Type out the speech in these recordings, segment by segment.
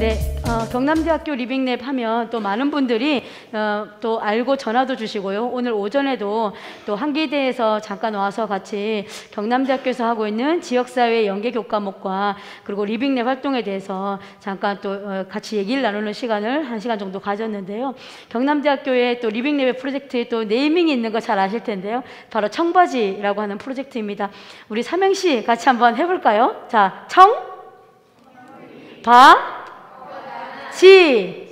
네, 경남대학교 리빙랩 하면 또 많은 분들이 또 알고 전화도 주시고요. 오늘 오전에도 또 한기대에서 잠깐 와서 같이 경남대학교에서 하고 있는 지역사회 연계 교과목과 그리고 리빙랩 활동에 대해서 잠깐 또 같이 얘기를 나누는 시간을 1시간 정도 가졌는데요. 경남대학교에 또 리빙랩의 프로젝트에 또 네이밍이 있는 거 잘 아실 텐데요. 바로 청바지라고 하는 프로젝트입니다. 우리 삼행시 같이 한번 해볼까요? 자, 청, 바, 지.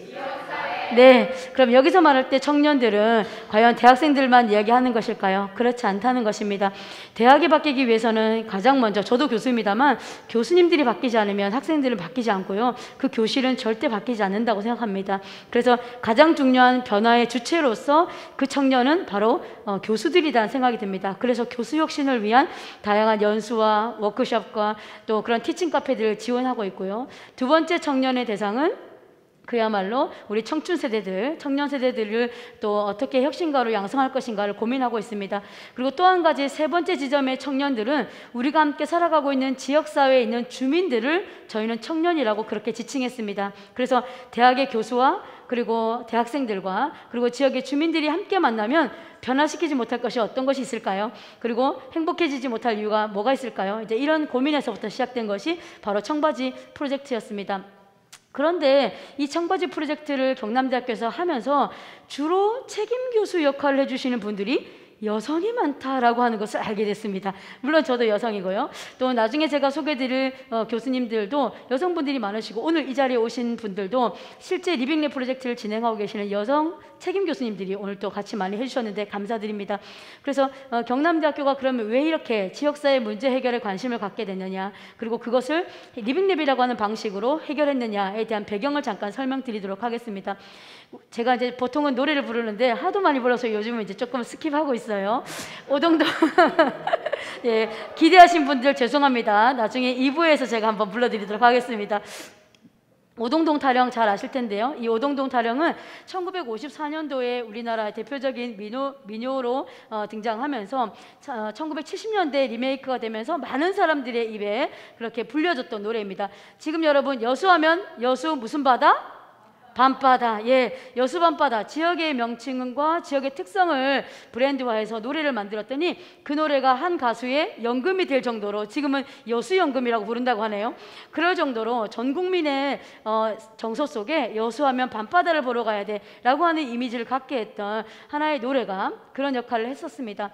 네, 그럼 여기서 말할 때 청년들은 과연 대학생들만 이야기하는 것일까요? 그렇지 않다는 것입니다. 대학이 바뀌기 위해서는 가장 먼저, 저도 교수입니다만 교수님들이 바뀌지 않으면 학생들은 바뀌지 않고요. 그 교실은 절대 바뀌지 않는다고 생각합니다. 그래서 가장 중요한 변화의 주체로서 그 청년은 바로 교수들이라는 생각이 듭니다. 그래서 교수 혁신을 위한 다양한 연수와 워크숍과 또 그런 티칭 카페들을 지원하고 있고요. 두 번째 청년의 대상은 그야말로 우리 청춘 세대들, 청년 세대들을 또 어떻게 혁신가로 양성할 것인가를 고민하고 있습니다. 그리고 또 한 가지 세 번째 지점의 청년들은 우리가 함께 살아가고 있는 지역사회에 있는 주민들을 저희는 청년이라고 그렇게 지칭했습니다. 그래서 대학의 교수와 그리고 대학생들과 그리고 지역의 주민들이 함께 만나면 변화시키지 못할 것이 어떤 것이 있을까요? 그리고 행복해지지 못할 이유가 뭐가 있을까요? 이제 이런 고민에서부터 시작된 것이 바로 청바지 프로젝트였습니다. 그런데 이 청바지 프로젝트를 경남대학교에서 하면서 주로 책임 교수 역할을 해주시는 분들이 여성이 많다라고 하는 것을 알게 됐습니다. 물론 저도 여성이고요. 또 나중에 제가 소개드릴 교수님들도 여성분들이 많으시고 오늘 이 자리에 오신 분들도 실제 리빙랩 프로젝트를 진행하고 계시는 여성 책임 교수님들이 오늘 또 같이 많이 해주셨는데 감사드립니다. 그래서 경남대학교가 그러면 왜 이렇게 지역사회 문제 해결에 관심을 갖게 됐느냐, 그리고 그것을 리빙랩이라고 하는 방식으로 해결했느냐에 대한 배경을 잠깐 설명드리도록 하겠습니다. 제가 이제 보통은 노래를 부르는데 하도 많이 불러서 요즘은 이제 조금 스킵하고 있어요. 오동동 예, 기대하신 분들 죄송합니다. 나중에 2부에서 제가 한번 불러드리도록 하겠습니다. 오동동 타령 잘 아실 텐데요. 이 오동동 타령은 1954년도에 우리나라 대표적인 민요로 등장하면서 1970년대 리메이크가 되면서 많은 사람들의 입에 그렇게 불려졌던 노래입니다. 지금 여러분 여수하면 여수 무슨 바다? 밤바다. 예, 여수 밤바다. 지역의 명칭과 지역의 특성을 브랜드화해서 노래를 만들었더니 그 노래가 한 가수의 연금이 될 정도로 지금은 여수연금이라고 부른다고 하네요. 그럴 정도로 전 국민의 정서 속에 여수하면 밤바다를 보러 가야 돼 라고 하는 이미지를 갖게 했던 하나의 노래가 그런 역할을 했었습니다.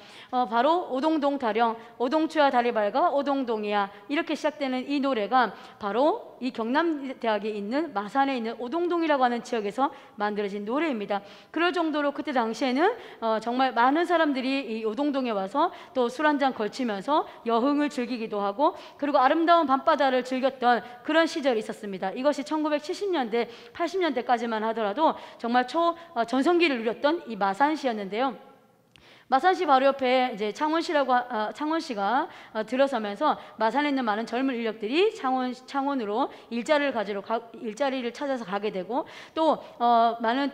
바로 오동동 타령, 오동추야 다리 밝아 오동동이야, 이렇게 시작되는 이 노래가 바로 이 경남대학에 있는 마산에 있는 오동동이라고 하는 지역에서 만들어진 노래입니다. 그럴 정도로 그때 당시에는 정말 많은 사람들이 이 오동동에 와서 또 술 한잔 걸치면서 여흥을 즐기기도 하고 그리고 아름다운 밤바다를 즐겼던 그런 시절이 있었습니다. 이것이 1970년대, 80년대까지만 하더라도 정말 전성기를 누렸던 이 마산시였는데요. 마산시 바로 옆에 이제 창원시가 들어서면서 마산에 있는 많은 젊은 인력들이 창원으로 일자리를 찾아서 가게 되고 또 많은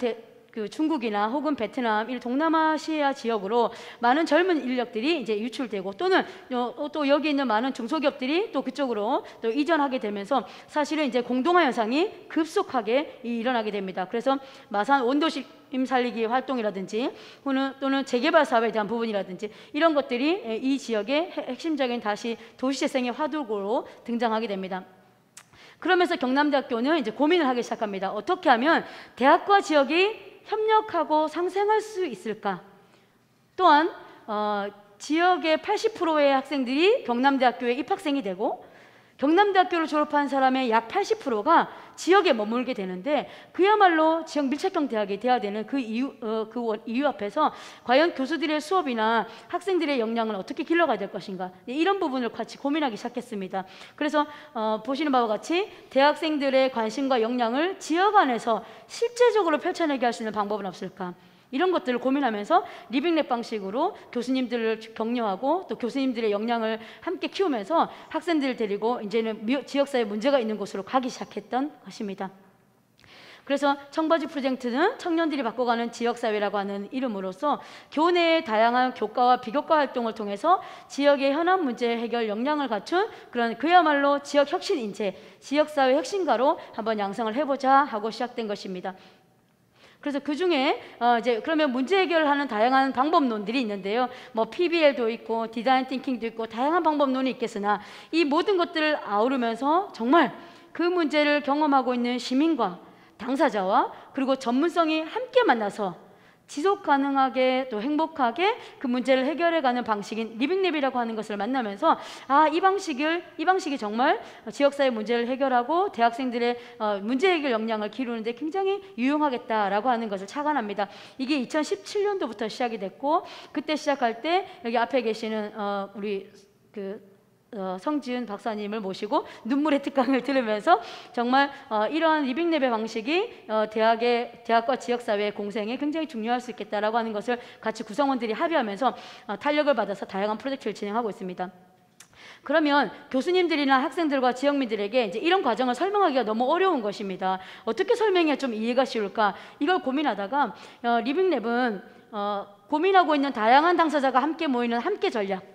중국이나 혹은 베트남, 이 동남아시아 지역으로 많은 젊은 인력들이 이제 유출되고 또는 또 여기 있는 많은 중소기업들이 또 그쪽으로 또 이전하게 되면서 사실은 이제 공동화 현상이 급속하게 일어나게 됩니다. 그래서 마산 원도심 살리기 활동이라든지 또는 재개발 사업에 대한 부분이라든지 이런 것들이 이 지역의 핵심적인 다시 도시재생의 화두로 등장하게 됩니다. 그러면서 경남대학교는 이제 고민을 하기 시작합니다. 어떻게 하면 대학과 지역이 협력하고 상생할 수 있을까? 또한 지역의 80%의 학생들이 경남대학교에 입학생이 되고 경남대학교를 졸업한 사람의 약 80%가 지역에 머물게 되는데 그야말로 지역 밀착형 대학이 돼야 되는 그 이유 앞에서 과연 교수들의 수업이나 학생들의 역량을 어떻게 길러가야 될 것인가, 이런 부분을 같이 고민하기 시작했습니다. 그래서 보시는 바와 같이 대학생들의 관심과 역량을 지역 안에서 실제적으로 펼쳐내게 할 수 있는 방법은 없을까, 이런 것들을 고민하면서 리빙랩 방식으로 교수님들을 격려하고 또 교수님들의 역량을 함께 키우면서 학생들을 데리고 이제는 지역사회 문제가 있는 곳으로 가기 시작했던 것입니다. 그래서 청바지 프로젝트는 청년들이 바꿔가는 지역사회라고 하는 이름으로서 교내의 다양한 교과와 비교과 활동을 통해서 지역의 현안 문제 해결 역량을 갖춘 그런 그야말로 지역 혁신 인재, 지역사회 혁신가로 한번 양성을 해보자 하고 시작된 것입니다. 그래서 그 중에 이제 그러면 문제 해결을 하는 다양한 방법론들이 있는데요. 뭐 PBL도 있고 디자인 띵킹도 있고 다양한 방법론이 있겠으나 이 모든 것들을 아우르면서 정말 그 문제를 경험하고 있는 시민과 당사자와 그리고 전문성이 함께 만나서 지속 가능하게 또 행복하게 그 문제를 해결해가는 방식인 리빙랩이라고 하는 것을 만나면서 이 방식이 정말 지역사회 문제를 해결하고 대학생들의 문제 해결 역량을 기르는데 굉장히 유용하겠다라고 하는 것을 착안합니다. 이게 2017년도부터 시작이 됐고 그때 시작할 때 여기 앞에 계시는 우리 성지은 박사님을 모시고 눈물의 특강을 들으면서 정말 이러한 리빙랩의 방식이 대학과 지역사회의 공생에 굉장히 중요할 수 있겠다라고 하는 것을 같이 구성원들이 합의하면서 탄력을 받아서 다양한 프로젝트를 진행하고 있습니다. 그러면 교수님들이나 학생들과 지역민들에게 이제 이런 과정을 설명하기가 너무 어려운 것입니다. 어떻게 설명해야 좀 이해가 쉬울까? 이걸 고민하다가 리빙랩은 고민하고 있는 다양한 당사자가 함께 모이는 함께 전략,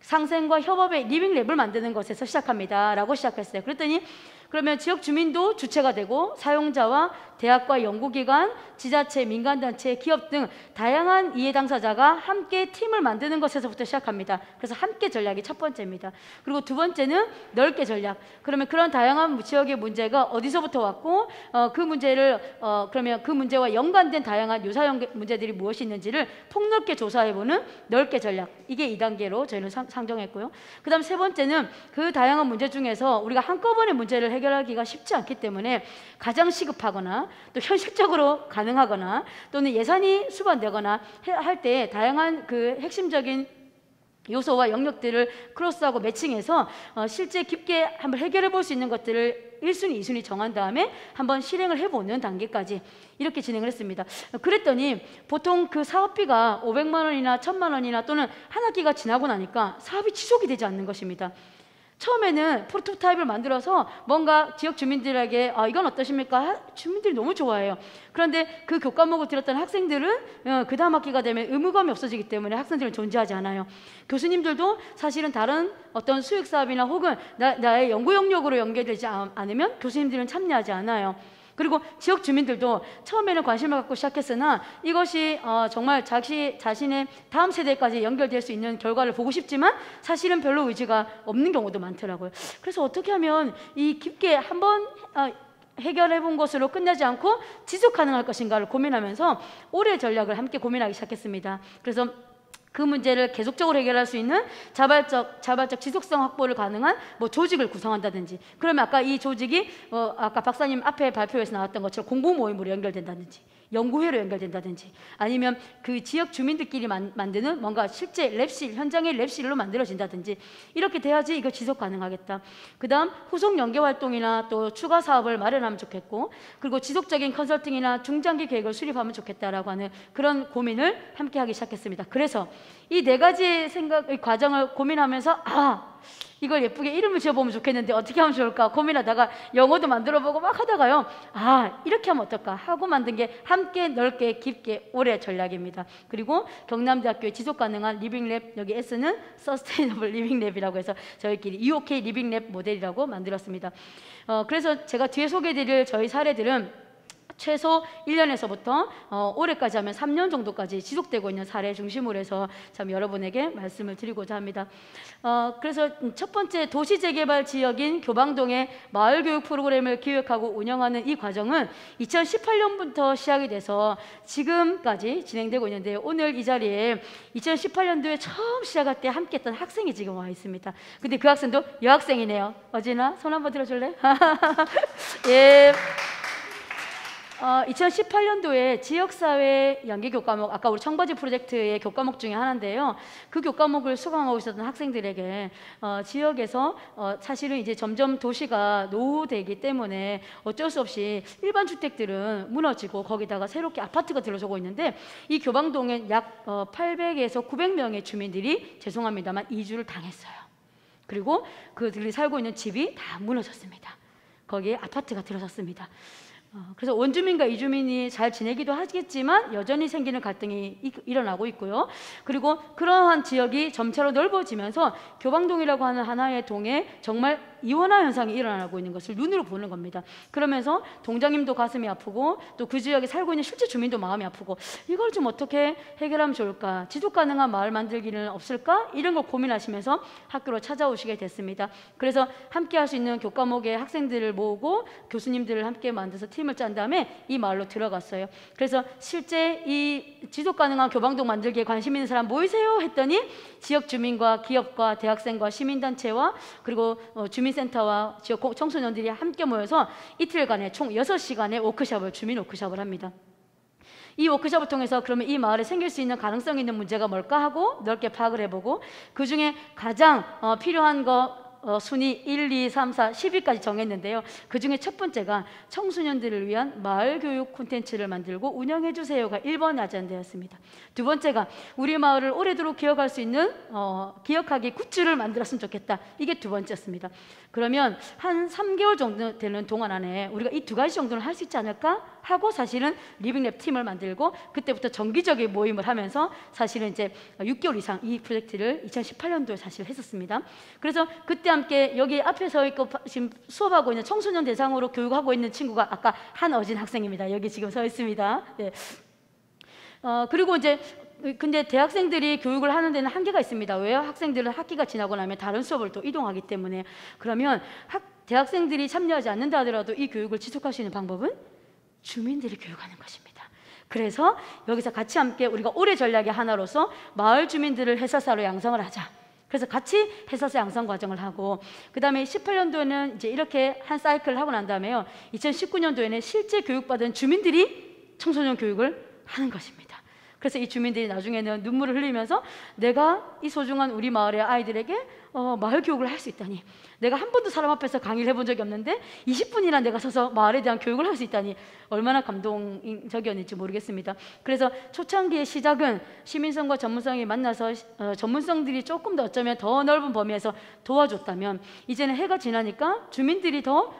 상생과 협업의 리빙랩을 만드는 것에서 시작합니다 라고 시작했어요. 그랬더니 그러면 지역 주민도 주체가 되고 사용자와 대학과 연구기관, 지자체, 민간단체, 기업 등 다양한 이해 당사자가 함께 팀을 만드는 것에서부터 시작합니다. 그래서 함께 전략이 첫 번째입니다. 그리고 두 번째는 넓게 전략. 그러면 그런 다양한 지역의 문제가 어디서부터 왔고 그 문제를 그러면 그 문제와 연관된 다양한 유사형 문제들이 무엇이 있는지를 폭넓게 조사해보는 넓게 전략. 이게 2단계로 저희는 상정했고요. 그 다음 세 번째는 그 다양한 문제 중에서 우리가 한꺼번에 문제를 해결하기가 쉽지 않기 때문에 가장 시급하거나 또 현실적으로 가능하거나 또는 예산이 수반되거나 할 때 다양한 그 핵심적인 요소와 영역들을 크로스하고 매칭해서 실제 깊게 한번 해결해 볼 수 있는 것들을 1순위, 2순위 정한 다음에 한번 실행을 해보는 단계까지 이렇게 진행을 했습니다. 그랬더니 보통 그 사업비가 500만 원이나 1000만 원이나 또는 한 학기가 지나고 나니까 사업이 지속이 되지 않는 것입니다. 처음에는 프로토타입을 만들어서 뭔가 지역 주민들에게 이건 어떠십니까? 주민들이 너무 좋아해요. 그런데 그 교과목을 들었던 학생들은 그 다음 학기가 되면 의무감이 없어지기 때문에 학생들은 존재하지 않아요. 교수님들도 사실은 다른 어떤 수익 사업이나 혹은 나의 연구 영역으로 연계되지 않으면 교수님들은 참여하지 않아요. 그리고 지역 주민들도 처음에는 관심을 갖고 시작했으나 이것이 정말 자신의 다음 세대까지 연결될 수 있는 결과를 보고 싶지만 사실은 별로 의지가 없는 경우도 많더라고요. 그래서 어떻게 하면 이 깊게 한번 해결해 본 것으로 끝나지 않고 지속 가능할 것인가를 고민하면서 올해 전략을 함께 고민하기 시작했습니다. 그래서 그 문제를 계속적으로 해결할 수 있는 자발적 지속성 확보를 가능한 조직을 구성한다든지, 그러면 아까 이 조직이 아까 박사님 앞에 발표에서 나왔던 것처럼 공부 모임으로 연결된다든지 연구회로 연결된다든지 아니면 그 지역 주민들끼리 만드는 뭔가 실제 랩실, 현장의 랩실로 만들어진다든지 이렇게 돼야지 이거 지속 가능하겠다. 그 다음 후속 연계 활동이나 또 추가 사업을 마련하면 좋겠고, 그리고 지속적인 컨설팅이나 중장기 계획을 수립하면 좋겠다라고 하는 그런 고민을 함께 하기 시작했습니다. 그래서 이 네 가지 과정을 고민하면서 이걸 예쁘게 이름을 지어보면 좋겠는데 어떻게 하면 좋을까 고민하다가 영어도 만들어보고 막 하다가요, 이렇게 하면 어떨까 하고 만든 게 함께 넓게 깊게 올해 전략입니다. 그리고 경남대학교의 지속가능한 리빙랩, 여기 S는 서스테이너블 리빙랩이라고 해서 저희끼리 EOK 리빙랩 모델이라고 만들었습니다. 그래서 제가 뒤에 소개해드릴 저희 사례들은 최소 1년에서부터 올해까지 하면 3년 정도까지 지속되고 있는 사례 중심으로 해서 참 여러분에게 말씀을 드리고자 합니다. 그래서 첫 번째 도시재개발 지역인 교방동의 마을교육 프로그램을 기획하고 운영하는 이 과정은 2018년부터 시작이 돼서 지금까지 진행되고 있는데요. 오늘 이 자리에 2018년도에 처음 시작할 때 함께했던 학생이 지금 와 있습니다. 근데 그 학생도 여학생이네요. 어진아, 손 한번 들어줄래? 예. 2018년도에 지역사회 연계교과목, 아까 우리 청바지 프로젝트의 교과목 중에 하나인데요. 그 교과목을 수강하고 있었던 학생들에게 지역에서 사실은 이제 점점 도시가 노후되기 때문에 어쩔 수 없이 일반 주택들은 무너지고 거기다가 새롭게 아파트가 들어서고 있는데 이 교방동에 약 800에서 900명의 주민들이 죄송합니다만 이주를 당했어요. 그리고 그들이 살고 있는 집이 다 무너졌습니다. 거기에 아파트가 들어섰습니다. 그래서 원주민과 이주민이 잘 지내기도 하겠지만 여전히 생기는 갈등이 일어나고 있고요. 그리고 그러한 지역이 점차로 넓어지면서 교방동이라고 하는 하나의 동에 정말 이원화 현상이 일어나고 있는 것을 눈으로 보는 겁니다. 그러면서 동장님도 가슴이 아프고 또 그 지역에 살고 있는 실제 주민도 마음이 아프고 이걸 좀 어떻게 해결하면 좋을까? 지속 가능한 마을 만들기는 없을까? 이런 걸 고민하시면서 학교로 찾아오시게 됐습니다. 그래서 함께 할 수 있는 교과목의 학생들을 모으고 교수님들을 함께 만들어서 팀을 짠 다음에 이 마을로 들어갔어요. 그래서 실제 이 지속 가능한 교방동 만들기에 관심 있는 사람 모이세요 했더니 지역 주민과 기업과 대학생과 시민단체와 그리고 주민센터와 지역 청소년들이 함께 모여서 이틀간의 총 6시간의 워크숍을 주민 워크숍을 합니다. 이 워크숍을 통해서 그러면 이 마을에 생길 수 있는 가능성 있는 문제가 뭘까 하고 넓게 파악을 해보고 그 중에 가장 필요한 거 순위 1, 2, 3, 4, 10위까지 정했는데요. 그 중에 첫 번째가 청소년들을 위한 마을교육 콘텐츠를 만들고 운영해 주세요가 1번 아젠다였습니다. 두 번째가 우리 마을을 오래도록 기억할 수 있는 기억하기 굿즈를 만들었으면 좋겠다. 이게 두 번째였습니다. 그러면 한 3개월 정도 되는 동안 안에 우리가 이 두 가지 정도는 할 수 있지 않을까 하고 사실은 리빙랩 팀을 만들고 그때부터 정기적인 모임을 하면서 사실은 이제 6개월 이상 이 프로젝트를 2018년도에 사실 했었습니다. 그래서 그때 함께 여기 앞에 서 있고 지금 수업하고 있는 청소년 대상으로 교육하고 있는 친구가 아까 한어진 학생입니다. 여기 지금 서 있습니다. 네. 그리고 이제 근데 대학생들이 교육을 하는 데는 한계가 있습니다. 왜요? 학생들은 학기가 지나고 나면 다른 수업을 또 이동하기 때문에. 그러면 대학생들이 참여하지 않는다 하더라도 이 교육을 지속할 수 있는 방법은 주민들이 교육하는 것입니다. 그래서 여기서 같이 함께 우리가 올해 전략의 하나로서 마을 주민들을 해설사로 양성을 하자. 그래서 같이 해설사 양성 과정을 하고 그 다음에 18년도에는 이제 이렇게 한 사이클을 하고 난 다음에요. 2019년도에는 실제 교육받은 주민들이 청소년 교육을 하는 것입니다. 그래서 이 주민들이 나중에는 눈물을 흘리면서 내가 이 소중한 우리 마을의 아이들에게 마을 교육을 할 수 있다니, 내가 한 번도 사람 앞에서 강의를 해본 적이 없는데 20분이나 내가 서서 마을에 대한 교육을 할 수 있다니 얼마나 감동적이었는지 모르겠습니다. 그래서 초창기의 시작은 시민성과 전문성이 만나서 전문성들이 조금 더 어쩌면 더 넓은 범위에서 도와줬다면 이제는 해가 지나니까 주민들이 더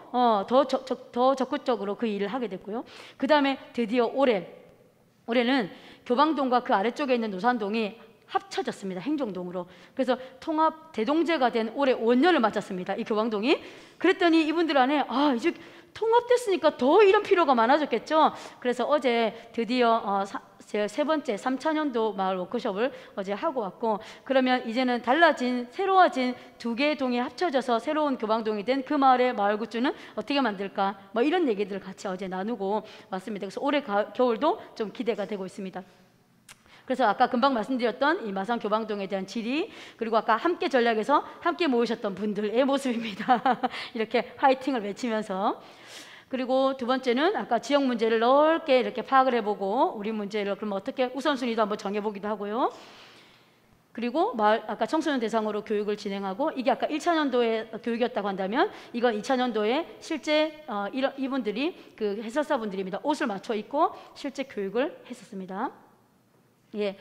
적극적으로 그 일을 하게 됐고요. 그 다음에 드디어 올해는 교방동과 그 아래쪽에 있는 노산동이 합쳐졌습니다. 행정동으로. 그래서 통합 대동제가 된 올해 5년을 맞았습니다. 이 교방동이. 그랬더니 이분들 안에 이제 통합됐으니까 더 이런 필요가 많아졌겠죠. 그래서 어제 드디어 제 세 번째 3차년도 마을 워크숍을 어제 하고 왔고, 그러면 이제는 새로워진 두 개의 동이 합쳐져서 새로운 교방동이 된 그 마을의 마을 굿즈는 어떻게 만들까, 뭐 이런 얘기들을 같이 어제 나누고 왔습니다. 그래서 올해 겨울도 좀 기대가 되고 있습니다. 그래서 아까 금방 말씀드렸던 이 마산 교방동에 대한 질의, 그리고 아까 함께 전략에서 함께 모이셨던 분들의 모습입니다. 이렇게 화이팅을 외치면서. 그리고 두 번째는 아까 지역 문제를 넓게 이렇게 파악을 해보고 우리 문제를 그럼 어떻게 우선순위도 한번 정해보기도 하고요. 그리고 아까 청소년 대상으로 교육을 진행하고, 이게 아까 1차년도의 교육이었다고 한다면 이건 2차년도에 실제 이분들이 그 해설사분들입니다. 옷을 맞춰 입고 실제 교육을 했었습니다. 예.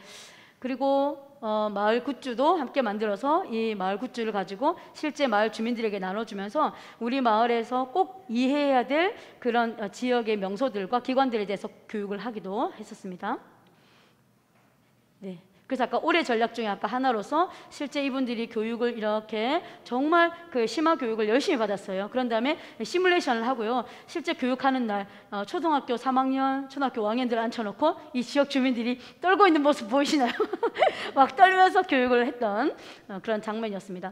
그리고 마을 굿즈도 함께 만들어서 이 마을 굿즈를 가지고 실제 마을 주민들에게 나눠주면서 우리 마을에서 꼭 이해해야 될 그런 지역의 명소들과 기관들에 대해서 교육을 하기도 했었습니다. 네. 그래서 아까 올해 전략 중에 아까 하나로서 실제 이분들이 교육을 이렇게 정말 그 심화 교육을 열심히 받았어요. 그런 다음에 시뮬레이션을 하고요. 실제 교육하는 날 초등학교 3학년, 초등학교 5학년들 앉혀놓고 이 지역 주민들이 떨고 있는 모습 보이시나요? 막 떨면서 교육을 했던 그런 장면이었습니다.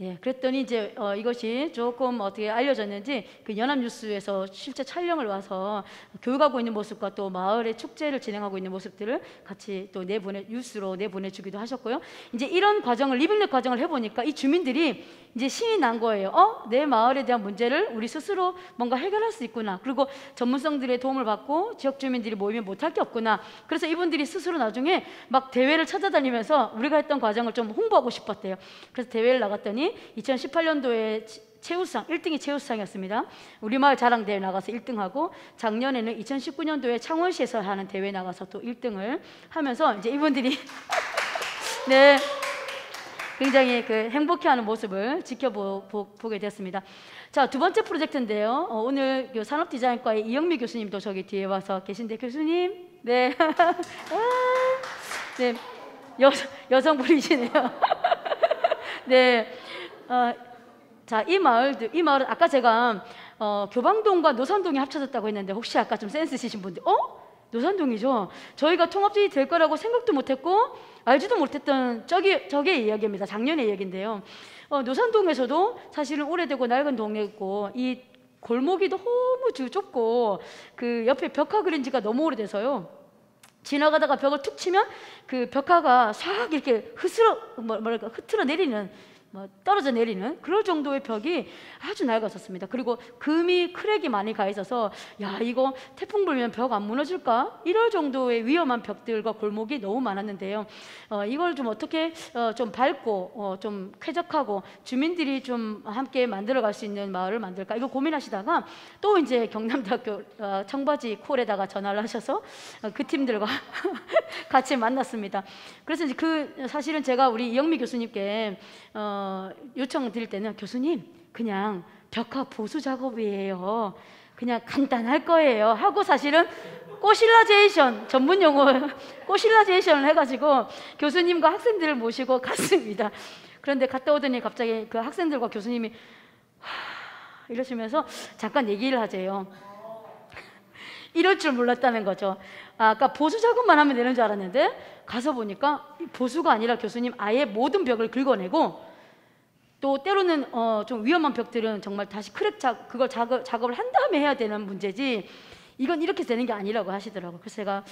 예, 그랬더니 이제 이것이 조금 어떻게 알려졌는지 그 연합뉴스에서 실제 촬영을 와서 교육하고 있는 모습과 또 마을의 축제를 진행하고 있는 모습들을 같이 또 뉴스로 내보내주기도 하셨고요. 이제 이런 과정을 리빙랩 과정을 해보니까 이 주민들이 이제 신이 난 거예요. 내 마을에 대한 문제를 우리 스스로 뭔가 해결할 수 있구나. 그리고 전문성들의 도움을 받고 지역 주민들이 모이면 못할 게 없구나. 그래서 이분들이 스스로 나중에 막 대회를 찾아다니면서 우리가 했던 과정을 좀 홍보하고 싶었대요. 그래서 대회를 나갔더니 2018년도에 최우수상, 1등이 최우수상이었습니다. 우리 마을 자랑대회 나가서 1등하고, 작년에는 2019년도에 창원시에서 하는 대회 나가서 또 1등을 하면서 이제 이분들이 네, 굉장히 그 행복해하는 모습을 지켜보게 됐습니다. 자, 두 번째 프로젝트인데요. 오늘 산업디자인과의 이영미 교수님도 저기 뒤에 와서 계신데, 교수님, 네, 네, 여성분이시네요. 네, 자, 이 마을은 아까 제가 교방동과 노산동이 합쳐졌다고 했는데, 혹시 아까 좀 센스 있으신 분들, 노산동이죠. 저희가 통합진이 될 거라고 생각도 못했고 알지도 못했던 저게 이야기입니다. 작년의 이야기인데요. 노산동에서도 사실은 오래되고 낡은 동네고 이 골목이 너무 좁고 그 옆에 벽화 그린 지가 너무 오래돼서요. 지나가다가 벽을 툭 치면 그 벽화가 싹 이렇게 흐트러 내리는, 떨어져 내리는 그럴 정도의 벽이 아주 낡았었습니다. 그리고 금이 크랙이 많이 가 있어서 야, 이거 태풍 불면 벽 안 무너질까? 이럴 정도의 위험한 벽들과 골목이 너무 많았는데요. 이걸 좀 어떻게 좀 밝고 좀 쾌적하고 주민들이 좀 함께 만들어갈 수 있는 마을을 만들까? 이거 고민하시다가 또 이제 경남대학교 청바지 콜에다가 전화를 하셔서 그 팀들과 같이 만났습니다. 그래서 이제 사실은 제가 우리 이영미 교수님께 요청 드릴 때는, 교수님 그냥 벽화 보수 작업이에요, 그냥 간단할 거예요 하고 사실은 꼬실라제이션, 전문 용어 꼬실라제이션을 해가지고 교수님과 학생들을 모시고 갔습니다. 그런데 갔다 오더니 갑자기 그 학생들과 교수님이 이러시면서 잠깐 얘기를 하세요. 이럴 줄 몰랐다는 거죠. 아까 보수 작업만 하면 되는 줄 알았는데 가서 보니까 보수가 아니라 교수님 아예 모든 벽을 긁어내고, 또 때로는 좀 위험한 벽들은 정말 다시 그걸 작업을 한 다음에 해야 되는 문제지, 이건 이렇게 되는 게 아니라고 하시더라고요. 그래서 제가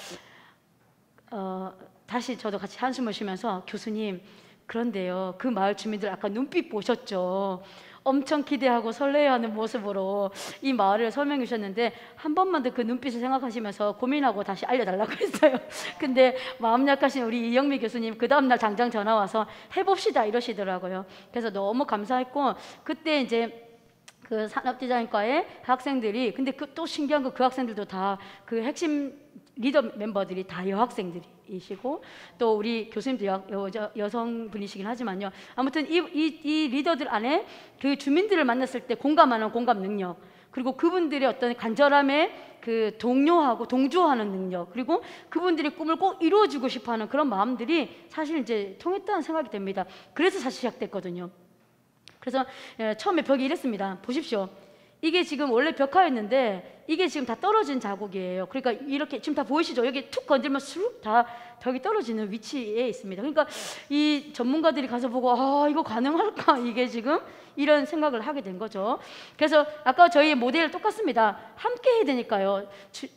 다시 저도 같이 한숨을 쉬면서, 교수님 그런데요, 그 마을 주민들 아까 눈빛 보셨죠? 엄청 기대하고 설레어하는 모습으로 이 마을을 설명해 주셨는데 한 번만 더 그 눈빛을 생각하시면서 고민하고 다시 알려달라고 했어요. 근데 마음 약하신 우리 이영미 교수님 그 다음날 당장 전화 와서 해봅시다 이러시더라고요. 그래서 너무 감사했고, 그때 이제 그 산업디자인과의 학생들이, 근데 또 신기한 거, 그 학생들도 다 그 핵심 리더 멤버들이 다 여학생들이시고 또 우리 교수님도 여성분이시긴 하지만요. 아무튼 이 리더들 안에 그 주민들을 만났을 때 공감하는 공감 능력, 그리고 그분들의 어떤 간절함에 그 동료하고 동조하는 능력, 그리고 그분들의 꿈을 꼭 이루어주고 싶어하는 그런 마음들이 사실 이제 통했다는 생각이 됩니다. 그래서 사실 시작됐거든요. 그래서 처음에 벽이 이랬습니다. 보십시오. 이게 지금 원래 벽화였는데 이게 지금 다 떨어진 자국이에요. 그러니까 이렇게 지금 다 보이시죠? 여기 툭 건들면 수룩 다 벽이 떨어지는 위치에 있습니다. 그러니까 이 전문가들이 가서 보고 이거 가능할까? 이게 지금 이런 생각을 하게 된 거죠. 그래서 아까 저희 모델 똑같습니다. 함께 해야 되니까요.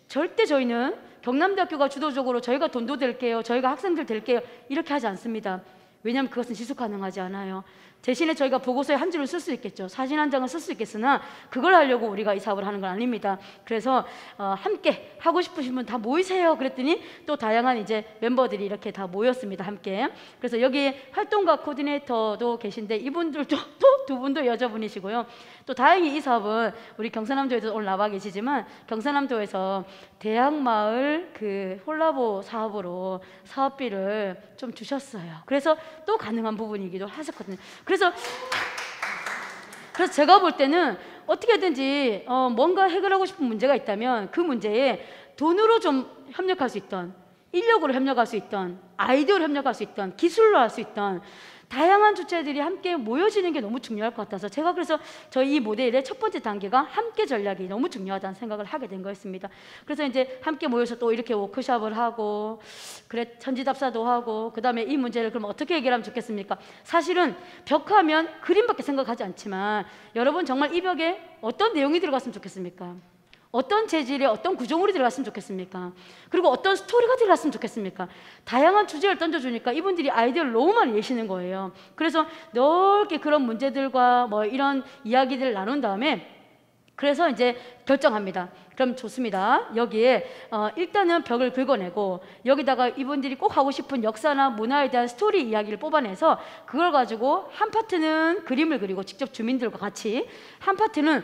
절대 저희는 경남대학교가 주도적으로 저희가 돈도 댈게요, 저희가 학생들 댈게요 이렇게 하지 않습니다. 왜냐하면 그것은 지속 가능하지 않아요. 대신에 저희가 보고서에 한 줄을 쓸 수 있겠죠. 사진 한 장을 쓸 수 있겠으나 그걸 하려고 우리가 이 사업을 하는 건 아닙니다. 그래서 함께 하고 싶으신 분 다 모이세요 그랬더니 또 다양한 이제 멤버들이 이렇게 다 모였습니다. 함께. 그래서 여기 활동가 코디네이터도 계신데 이분들도 또 두 분도 여자분이시고요. 또 다행히 이 사업은 우리 경상남도에도 오늘 나와 계시지만 경상남도에서 대학마을 그 홀라보 사업으로 사업비를 좀 주셨어요. 그래서 또 가능한 부분이기도 하셨거든요. 그래서 제가 볼 때는 어떻게든지 뭔가 해결하고 싶은 문제가 있다면 그 문제에 돈으로 좀 협력할 수 있던, 인력으로 협력할 수 있던, 아이디어로 협력할 수 있던, 기술로 할 수 있던 다양한 주체들이 함께 모여지는 게 너무 중요할 것 같아서 제가 그래서 저희 이 모델의 첫 번째 단계가 함께 전략이 너무 중요하다는 생각을 하게 된 거였습니다. 그래서 이제 함께 모여서 또 이렇게 워크숍을 하고 천지답사도 하고, 그 다음에 이 문제를 그럼 어떻게 해결하면 좋겠습니까? 사실은 벽화면 그림밖에 생각하지 않지만 여러분 정말 이 벽에 어떤 내용이 들어갔으면 좋겠습니까? 어떤 재질의 어떤 구조물이 들어갔으면 좋겠습니까? 그리고 어떤 스토리가 들어갔으면 좋겠습니까? 다양한 주제를 던져주니까 이분들이 아이디어를 너무 많이 내시는 거예요. 그래서 넓게 그런 문제들과 뭐 이런 이야기들을 나눈 다음에 그래서 이제 결정합니다. 그럼 좋습니다. 여기에 일단은 벽을 긁어내고 여기다가 이분들이 꼭 하고 싶은 역사나 문화에 대한 스토리 이야기를 뽑아내서 그걸 가지고 한 파트는 그림을 그리고 직접 주민들과 같이, 한 파트는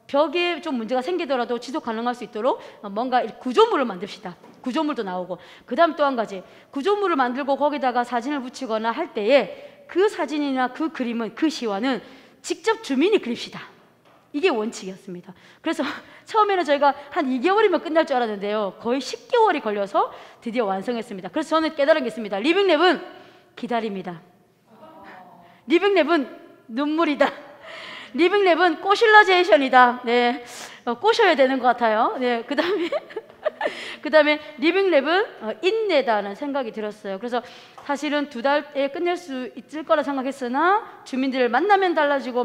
벽에 좀 문제가 생기더라도 지속 가능할 수 있도록 뭔가 구조물을 만듭시다. 구조물도 나오고, 그 다음 또 한 가지, 구조물을 만들고 거기다가 사진을 붙이거나 할 때에 그 사진이나 그 그림은, 그 시와는 직접 주민이 그립시다. 이게 원칙이었습니다. 그래서 처음에는 저희가 한 2개월이면 끝날 줄 알았는데요, 거의 10개월이 걸려서 드디어 완성했습니다. 그래서 저는 깨달은 게 있습니다. 리빙랩은 기다립니다. 리빙랩은 눈물이다. 리빙랩은 꼬실라제이션이다. 네, 꼬셔야 되는 것 같아요. 네, 그 다음에 리빙랩은 인내다는 생각이 들었어요. 그래서 사실은 2달에 끝낼 수 있을 거라 생각했으나 주민들 만나면 달라지고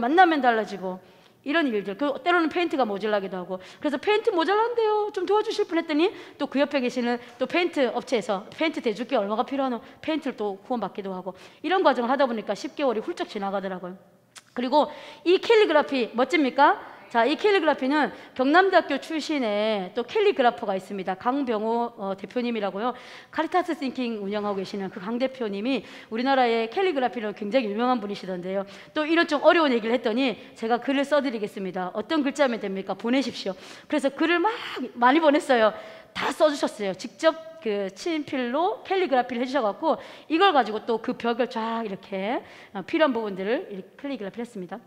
이런 일들, 때로는 페인트가 모자라기도 하고, 그래서 페인트 모자란데요, 좀 도와주실 분 했더니 또 그 옆에 계시는 또 페인트 업체에서 페인트 대줄게 얼마가 필요하노, 페인트를 또 후원받기도 하고, 이런 과정을 하다 보니까 10개월이 훌쩍 지나가더라고요. 그리고 이 캘리그라피 멋집니까? 자, 이 캘리그라피는 경남대학교 출신의 또 캘리그라퍼가 있습니다. 강병호 대표님이라고요. 카리타스 싱킹 운영하고 계시는 그 강 대표님이 우리나라의 캘리그라피로 굉장히 유명한 분이시던데요. 또 이런 좀 어려운 얘기를 했더니 제가 글을 써드리겠습니다. 어떤 글자면 됩니까? 보내십시오. 그래서 글을 많이 보냈어요. 다 써주셨어요. 직접 그 친필로 캘리그라피를 해주셔갖고 이걸 가지고 또 그 벽을 쫙 이렇게 필요한 부분들을 이렇게 캘리그라피를 했습니다.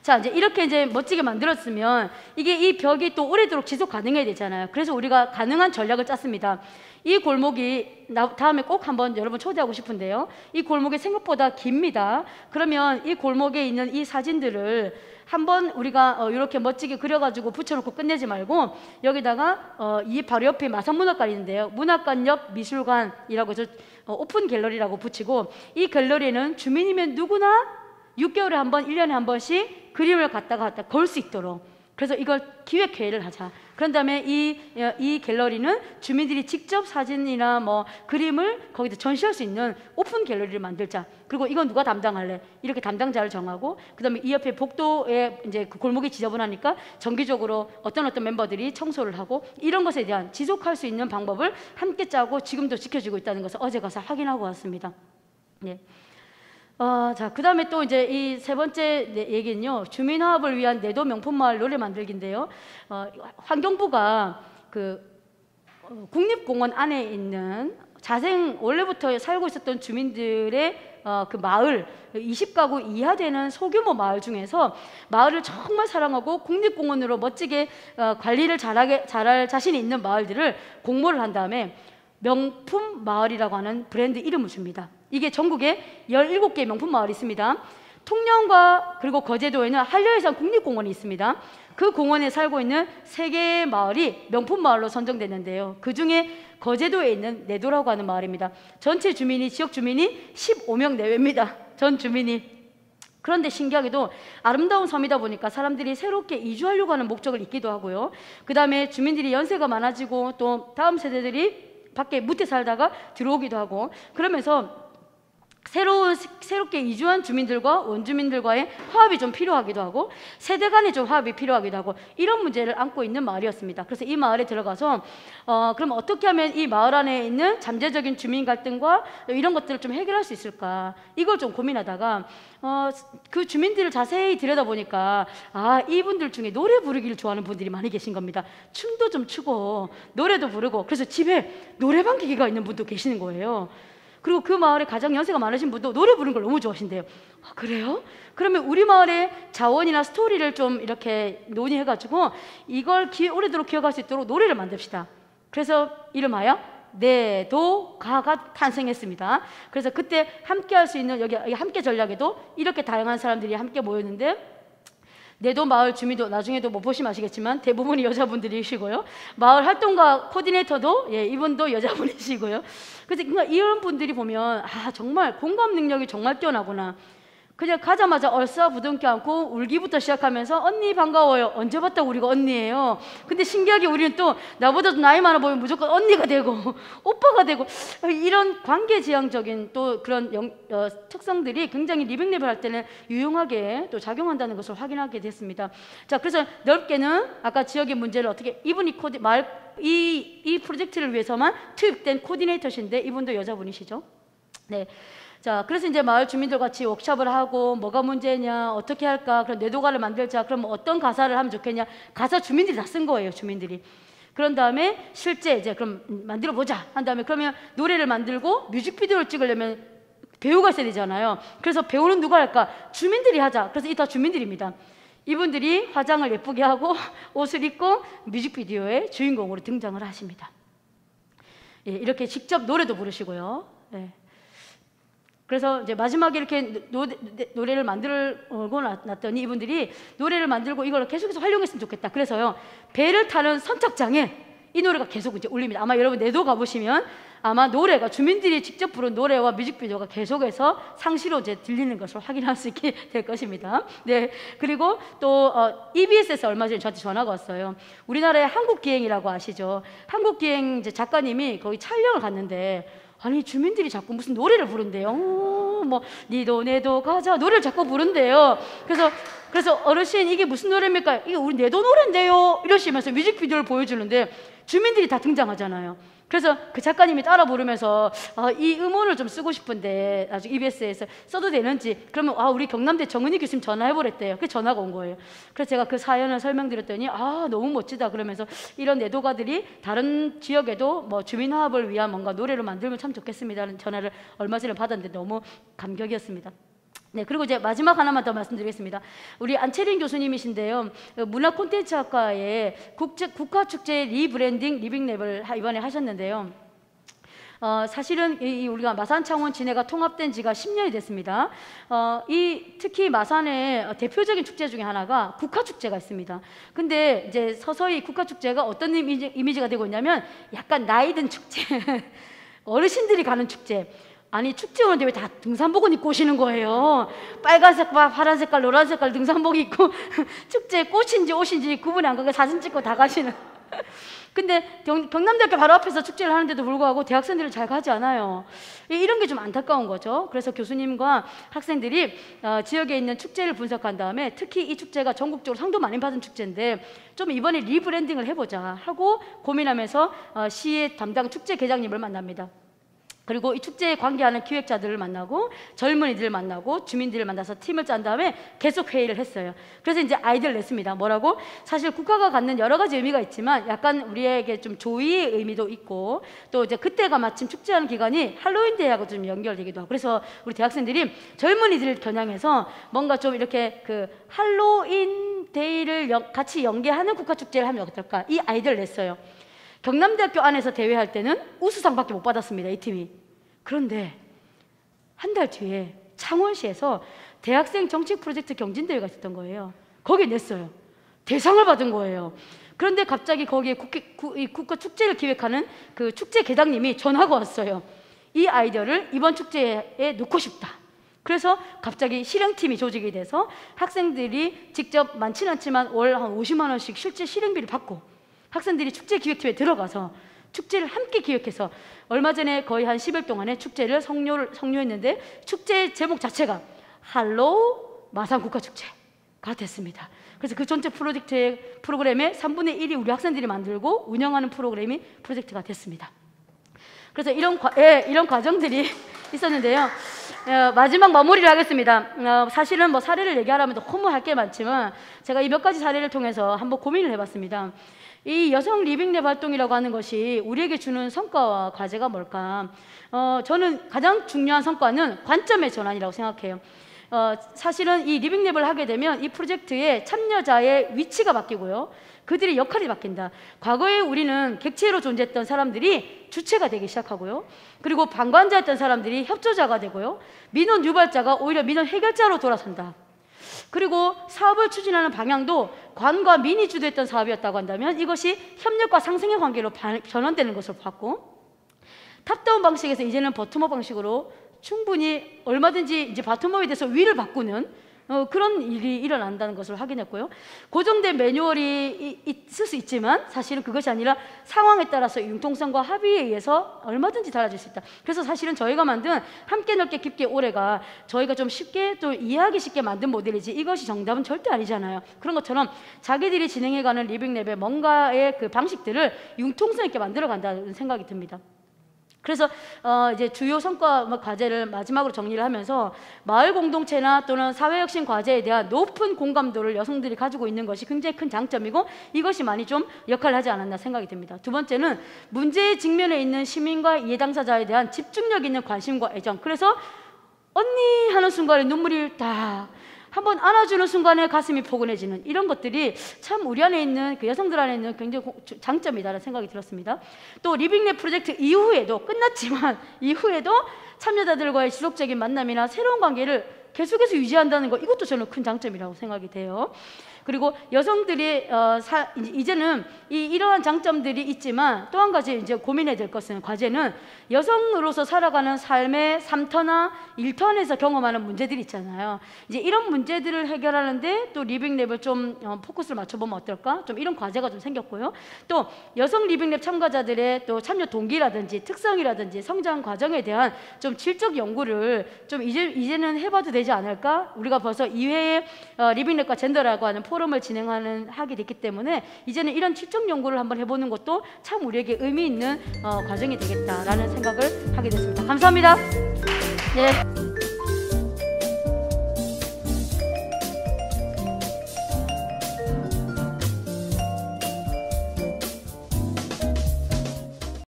자, 이제 이렇게 이제 멋지게 만들었으면 이게 이 벽이 또 오래도록 지속 가능해야 되잖아요. 그래서 우리가 가능한 전략을 짰습니다. 이 골목이 다음에 꼭 한번 여러분 초대하고 싶은데요, 이 골목이 생각보다 깁니다. 그러면 이 골목에 있는 이 사진들을 한번 우리가 이렇게 멋지게 그려가지고 붙여놓고 끝내지 말고 여기다가 이 바로 옆에 마산문학관이 있는데요, 문학관역 미술관이라고 해서 오픈 갤러리라고 붙이고, 이 갤러리는 주민이면 누구나 6개월에 한 번, 1년에 한 번씩 그림을 갖다 걸 수 있도록, 그래서 이걸 기획회의를 하자. 그런 다음에 이 갤러리는 주민들이 직접 사진이나 뭐 그림을 거기다 전시할 수 있는 오픈 갤러리를 만들자. 그리고 이건 누가 담당할래? 이렇게 담당자를 정하고, 그 다음에 이 옆에 복도에 이제 그 골목이 지저분하니까 정기적으로 어떤 멤버들이 청소를 하고, 이런 것에 대한 지속할 수 있는 방법을 함께 짜고 지금도 지켜지고 있다는 것을 어제 가서 확인하고 왔습니다. 네. 자, 그 다음에 또 이제 이 세 번째 얘기는요, 주민화합을 위한 내도 명품마을 노래 만들기인데요, 환경부가 그 국립공원 안에 있는 원래부터 살고 있었던 주민들의 그 마을 20가구 이하 되는 소규모 마을 중에서 마을을 정말 사랑하고 국립공원으로 멋지게 관리를 잘할 자신이 있는 마을들을 공모를 한 다음에 명품 마을이라고 하는 브랜드 이름을 줍니다. 이게 전국에 17개의 명품 마을이 있습니다. 통영과 그리고 거제도에는 한려해상 국립공원이 있습니다. 그 공원에 살고 있는 3개의 마을이 명품 마을로 선정됐는데요, 그 중에 거제도에 있는 내도라고 하는 마을입니다. 전체 주민이, 지역 주민이 15명 내외입니다. 전 주민이. 그런데 신기하게도 아름다운 섬이다 보니까 사람들이 새롭게 이주하려고 하는 목적을 잊기도 하고요, 그 다음에 주민들이 연세가 많아지고 또 다음 세대들이 밖에 무태 살다가 들어오기도 하고, 그러면서 새롭게 이주한 주민들과 원주민들과의 화합이 좀 필요하기도 하고, 세대 간의 좀 화합이 필요하기도 하고, 이런 문제를 안고 있는 마을이었습니다. 그래서 이 마을에 들어가서 그럼 어떻게 하면 이 마을 안에 있는 잠재적인 주민 갈등과 이런 것들을 좀 해결할 수 있을까, 이걸 좀 고민하다가 그 주민들을 자세히 들여다보니까 이분들 중에 노래 부르기를 좋아하는 분들이 많이 계신 겁니다. 춤도 좀 추고 노래도 부르고, 그래서 집에 노래방 기계가 있는 분도 계시는 거예요. 그리고 그 마을에 가장 연세가 많으신 분도 노래 부르는 걸 너무 좋아하신대요. 그래요? 그러면 우리 마을의 자원이나 스토리를 좀 이렇게 논의해가지고 이걸 오래도록 기억할 수 있도록 노래를 만듭시다. 그래서 이름하여 내도가가 탄생했습니다. 그래서 그때 함께 할 수 있는 여기 함께 전략에도 이렇게 다양한 사람들이 함께 모였는데, 내도 마을 주민도 나중에도 뭐 보시면 아시겠지만 대부분이 여자분들이시고요, 마을 활동가 코디네이터도 이분도 여자분이시고요. 그래서 이런 분들이 보면 정말 공감 능력이 정말 뛰어나구나. 그냥 가자마자 얼싸부둥켜 안고 울기부터 시작하면서 언니 반가워요. 언제 봤다고 우리가 언니예요. 근데 신기하게 우리는 또 나보다 나이 많아 보이면 무조건 언니가 되고 오빠가 되고, 이런 관계지향적인 또 그런 특성들이 굉장히 리빙랩을 할 때는 유용하게 또 작용한다는 것을 확인하게 됐습니다. 자, 그래서 넓게는 아까 지역의 문제를 어떻게, 이분이 이 프로젝트를 위해서만 투입된 코디네이터신데 이분도 여자분이시죠. 네. 자, 그래서 이제 마을 주민들 같이 워크숍을 하고 뭐가 문제냐, 어떻게 할까, 그런 내도가를 만들자. 그럼 어떤 가사를 하면 좋겠냐, 가사 주민들이 다 쓴 거예요, 주민들이. 그런 다음에 실제 이제 그럼 만들어 보자 한 다음에, 그러면 노래를 만들고 뮤직비디오를 찍으려면 배우가 있어야 되잖아요. 그래서 배우는 누가 할까? 주민들이 하자. 그래서 이 다 주민들입니다. 이분들이 화장을 예쁘게 하고 옷을 입고 뮤직비디오의 주인공으로 등장을 하십니다. 예, 이렇게 직접 노래도 부르시고요. 예. 그래서 이제 마지막에 이렇게 노래를 만들고 났더니 이분들이 노래를 만들고 이걸 계속해서 활용했으면 좋겠다. 그래서요, 배를 타는 선착장에 이 노래가 계속 이제 울립니다. 아마 여러분 내도 가보시면 아마 노래가 주민들이 직접 부른 노래와 뮤직비디오가 계속해서 상시로 이제 들리는 것을 확인할 수 있게 될 것입니다. 네, 그리고 또 EBS에서 얼마 전에 저한테 전화가 왔어요. 우리나라의 한국기행이라고 아시죠? 한국기행 이제 작가님이 거기 촬영을 갔는데 아니 주민들이 자꾸 무슨 노래를 부른대요. 뭐 니도 내도 가자 노래를 자꾸 부른대요. 그래서 어르신 이게 무슨 노래입니까? 이게 우리 내도 노래인데요. 이러시면서 뮤직비디오를 보여주는데 주민들이 다 등장하잖아요. 그래서 그 작가님이 따라 부르면서 이 음원을 좀 쓰고 싶은데 나중에 EBS에서 써도 되는지 그러면 우리 경남대 정은희 교수님 전화해보랬대요. 그 전화가 온 거예요. 그래서 제가 그 사연을 설명드렸더니 너무 멋지다 그러면서 이런 내도가들이 다른 지역에도 뭐 주민화합을 위한 뭔가 노래를 만들면 참 좋겠습니다라는 전화를 얼마 전에 받았는데 너무 감격이었습니다. 네, 그리고 이제 마지막 하나만 더 말씀드리겠습니다. 우리 안채린 교수님이신데요. 문화콘텐츠학과의 국화축제 리브랜딩 리빙랩을 이번에 하셨는데요. 사실은 우리가 마산창원 진해가 통합된 지가 10년이 됐습니다. 특히 마산의 대표적인 축제 중에 하나가 국화축제가 있습니다. 근데 이제 서서히 국화축제가 어떤 이미지가 되고 있냐면 약간 나이든 축제, 어르신들이 가는 축제. 아니 축제 오는데 왜 다 등산복은 입고 오시는 거예요? 빨간색, 파란 색깔, 노란 색깔 등산복 입고 축제 꽃인지 옷인지 구분이 안 가게 사진 찍고 다 가시는. 근데 경남대학교 바로 앞에서 축제를 하는데도 불구하고 대학생들은 잘 가지 않아요. 이런 게 좀 안타까운 거죠. 그래서 교수님과 학생들이 지역에 있는 축제를 분석한 다음에 특히 이 축제가 전국적으로 상도 많이 받은 축제인데 좀 이번에 리브랜딩을 해보자 하고 고민하면서 시의 담당 축제 계장님을 만납니다. 그리고 이 축제에 관계하는 기획자들을 만나고 젊은이들을 만나고 주민들을 만나서 팀을 짠 다음에 계속 회의를 했어요. 그래서 이제 아이디어를 냈습니다. 뭐라고? 사실 국화가 갖는 여러 가지 의미가 있지만 약간 우리에게 좀 조의의 의미도 있고 또 이제 그때가 마침 축제하는 기간이 할로윈 데이하고 좀 연결되기도 하고 그래서 우리 대학생들이 젊은이들을 겨냥해서 뭔가 좀 이렇게 그 할로윈 데이를 같이 연계하는 국화축제를 하면 어떨까? 이 아이디어를 냈어요. 경남대학교 안에서 대회할 때는 우수상밖에 못 받았습니다. 이 팀이. 그런데 한 달 뒤에 창원시에서 대학생 정책 프로젝트 경진대회가 있었던 거예요. 거기에 냈어요. 대상을 받은 거예요. 그런데 갑자기 거기에 국가 축제를 기획하는 그 축제 계장님이 전화가 왔어요. 이 아이디어를 이번 축제에 넣고 싶다. 그래서 갑자기 실행팀이 조직이 돼서 학생들이 직접 많지는 않지만 월 한 50만 원씩 실제 실행비를 받고 학생들이 축제 기획팀에 들어가서 축제를 함께 기획해서 얼마 전에 거의 한 10일 동안에 축제를 성료했는데 축제 제목 자체가 할로우 마산국화축제가 됐습니다. 그래서 그 전체 프로그램의 3분의 1이 우리 학생들이 만들고 운영하는 프로젝트가 됐습니다. 그래서 이런 과정들이 있었는데요. 마지막 마무리를 하겠습니다. 사실은 뭐 사례를 얘기하려면 너무 할 게 많지만 제가 이 몇 가지 사례를 통해서 한번 고민을 해봤습니다. 이 여성 리빙랩 활동이라고 하는 것이 우리에게 주는 성과와 과제가 뭘까? 저는 가장 중요한 성과는 관점의 전환이라고 생각해요. 사실은 이 리빙랩을 하게 되면 이 프로젝트의 참여자의 위치가 바뀌고요. 그들의 역할이 바뀐다. 과거에 우리는 객체로 존재했던 사람들이 주체가 되기 시작하고요. 그리고 방관자였던 사람들이 협조자가 되고요. 민원 유발자가 오히려 민원 해결자로 돌아선다. 그리고 사업을 추진하는 방향도 관과 민이 주도했던 사업이었다고 한다면 이것이 협력과 상생의 관계로 전환되는 것을 봤고 탑다운 방식에서 이제는 버텀업 방식으로 충분히 얼마든지 이제 바텀업에 대해서 위를 바꾸는 그런 일이 일어난다는 것을 확인했고요. 고정된 매뉴얼이 있을 수 있지만 사실은 그것이 아니라 상황에 따라서 융통성과 합의에 의해서 얼마든지 달라질 수 있다. 그래서 사실은 저희가 만든 함께 넓게 깊게 올해가 저희가 좀 쉽게 또 이해하기 쉽게 만든 모델이지 이것이 정답은 절대 아니잖아요. 그런 것처럼 자기들이 진행해가는 리빙랩의 뭔가의 그 방식들을 융통성 있게 만들어 간다는 생각이 듭니다. 그래서 이제 주요 성과 과제를 마지막으로 정리를 하면서 마을 공동체나 또는 사회혁신 과제에 대한 높은 공감도를 여성들이 가지고 있는 것이 굉장히 큰 장점이고 이것이 많이 좀 역할을 하지 않았나 생각이 듭니다. 두 번째는 문제의 직면에 있는 시민과 이해 당사자에 대한 집중력 있는 관심과 애정. 그래서 언니 하는 순간에 눈물이 딱 한번 안아주는 순간에 가슴이 포근해지는 이런 것들이 참 우리 안에 있는 그 여성들 안에 있는 굉장히 장점이다라는 생각이 들었습니다. 또 리빙랩 프로젝트 이후에도 끝났지만 이후에도 참여자들과의 지속적인 만남이나 새로운 관계를 계속해서 유지한다는 거 이것도 저는 큰 장점이라고 생각이 돼요. 그리고 여성들이 이제는 이러한 장점들이 있지만 또 한 가지 이제 고민해야 될 것은 과제는 여성으로서 살아가는 삶의 3터나 1턴에서 경험하는 문제들이 있잖아요. 이제 이런 문제들을 해결하는데 또 리빙랩을 좀 포커스를 맞춰보면 어떨까? 좀 이런 과제가 좀 생겼고요. 또 여성 리빙랩 참가자들의 또 참여 동기라든지 특성이라든지 성장 과정에 대한 좀 질적 연구를 좀 이제는 해봐도 되지 않을까? 우리가 벌써 2회에 리빙랩과 젠더라고 하는 포럼을 하게 됐기 때문에 이제는 이런 질적 연구를 한번 해보는 것도 참 우리에게 의미 있는 과정이 되겠다라는 생각을 하게 됐습니다. 감사합니다. 네.